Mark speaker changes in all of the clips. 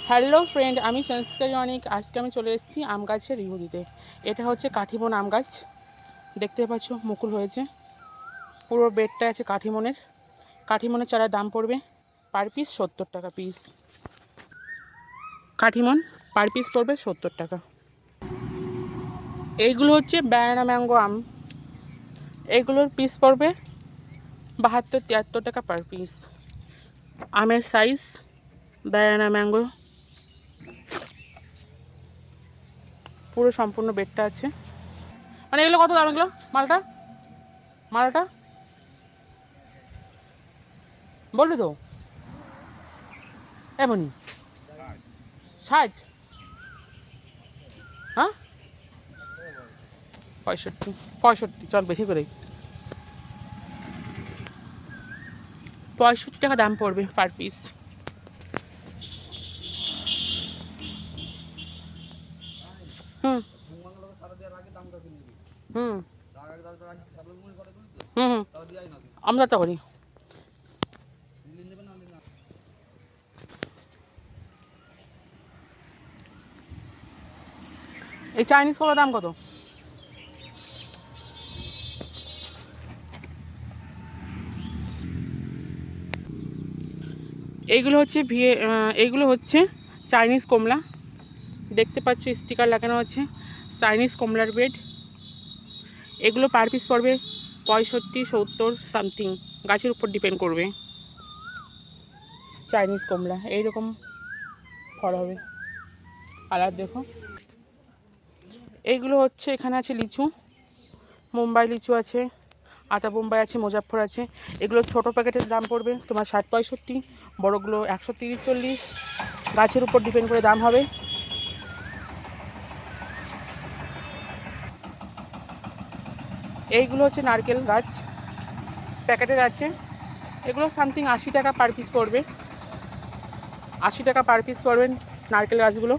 Speaker 1: Hello friend, আমি সংস্কারী অনেক। আজকে আমি চলে এসেছি আম গাছের রিভিউ দিতে। এটা হচ্ছে কাঠিমন আম গাছ, দেখতে পাচ্ছ মুকুল হয়েছে। পুরো বেডটা আছে কাঠিমনের চারার দাম পড়বে পার পিস 70 টাকা পিস। কাঠিমন পার পিস পড়বে 70 টাকা। এইগুলো হচ্ছে ব্যানানা ম্যাঙ্গো আম, এইগুলোর পিস পড়বে 72-73 টাকা পার পিস। আমের সাইজ ব্যানানা ম্যাঙ্গো, পুরো সম্পূর্ণ বেডটা আছে। মানে এগুলো কত দাম? এগুলো মালটা বললি তো এমনই 60, হ্যাঁ 65 চল বেশি করে 65 টাকা দাম পড়বে পার পিস। হুম হুম হুম হুম আমরা তো করি। এই চাইনিজ কলার দাম কত? এইগুলো হচ্ছে চাইনিজ কমলা, দেখতে পাচ্ছ স্টিকার লাগানো আছে চাইনিজ কমলার বেড। এগুলো পার পিস পড়বে 65-70 সামথিং, গাছের উপর ডিপেন্ড করবে। চাইনিজ কমলা এইরকম ফল হবে, কালার দেখো। এইগুলো হচ্ছে, এখানে আছে লিচু, মুম্বাই লিচু আছে, আটা বোম্বাই আছে, মুজাফর আছে। এগুলো ছোটো প্যাকেটের দাম পড়বে তোমার 60-65, বড়োগুলো 130-40, গাছের উপর ডিপেন্ড করে দাম হবে। এইগুলো হচ্ছে নারকেল গাছ, প্যাকেটের আছে, এগুলো সামথিং 80 টাকা পার পিস পড়বে, 80 টাকা পার পিস পড়বেন নারকেল গাছগুলো।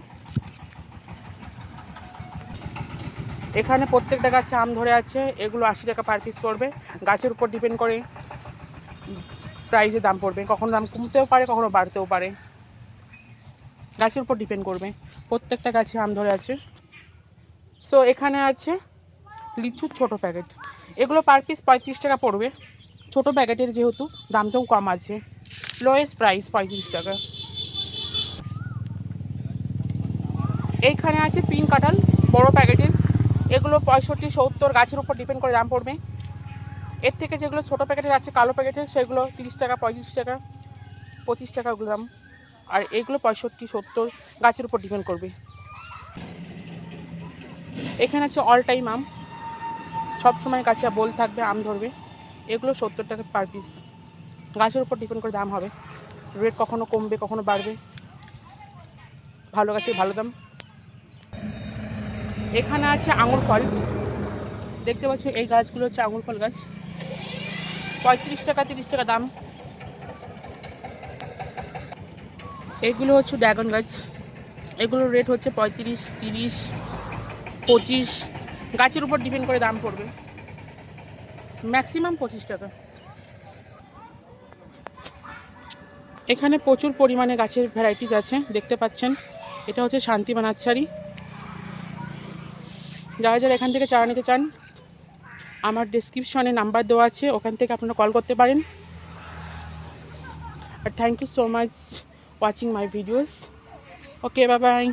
Speaker 1: এখানে প্রত্যেকটা গাছে আম ধরে আছে, এগুলো 80 টাকা পার পিস পড়বে, গাছের উপর ডিপেন্ড করে প্রাইসের দাম পড়বে, কখনো দাম কমতেও পারে কখনো বাড়তেও পারে, গাছের উপর ডিপেন্ড করবে। প্রত্যেকটা গাছে আম ধরে আছে। সো এখানে আছে লিচুর ছোটো প্যাকেট, এগুলো পার পিস 35 টাকা পড়বে, ছোটো প্যাকেটের যেহেতু দামটাও কম আছে, লোয়েস্ট প্রাইস 35 টাকা। এইখানে আছে পিঙ্ক কাঁঠাল বড় প্যাকেটের, এগুলো 65-70, গাছের উপর ডিপেন্ড করে দাম পড়বে। এর থেকে যেগুলো ছোটো প্যাকেটের আছে কালো প্যাকেটের, সেগুলো 30 টাকা, 35 টাকা, 25 টাকা ওগুলো দাম। আর এগুলো 65-70, গাছের উপর ডিপেন্ড করবে। এখানে আছে অল টাইম আম, সবসময় গাছে বল থাকবে, আম ধরবে, এগুলো 70 টাকা পার পিস, গাছের উপর ডিপেন্ড করে দাম হবে, রেট কখনো কমবে কখনো বাড়বে, ভালো গাছে ভালো দাম। এখানে আছে আঙুর ফল, দেখতে পাচ্ছ এই গাছগুলো হচ্ছে আঙুর ফল গাছ, 35 টাকা 30 টাকা দাম। এগুলো হচ্ছে ড্রাগন গাছ, এগুলোর রেট হচ্ছে 35, 30, 25, গাছের উপর ডিপেন্ড করে দাম পড়বে, ম্যাক্সিমাম 25 টাকা। এখানে প্রচুর পরিমাণে গাছের ভ্যারাইটিস আছে, দেখতে পাচ্ছেন। এটা হচ্ছে শান্তিবা নার্সারি। যারা যারা এখান থেকে চারা নিতে চান, আমার ডেসক্রিপশনে নাম্বার দেওয়া আছে, ওখান থেকে আপনারা কল করতে পারেন। আর thank you so much watching my videos. Okay, bye by.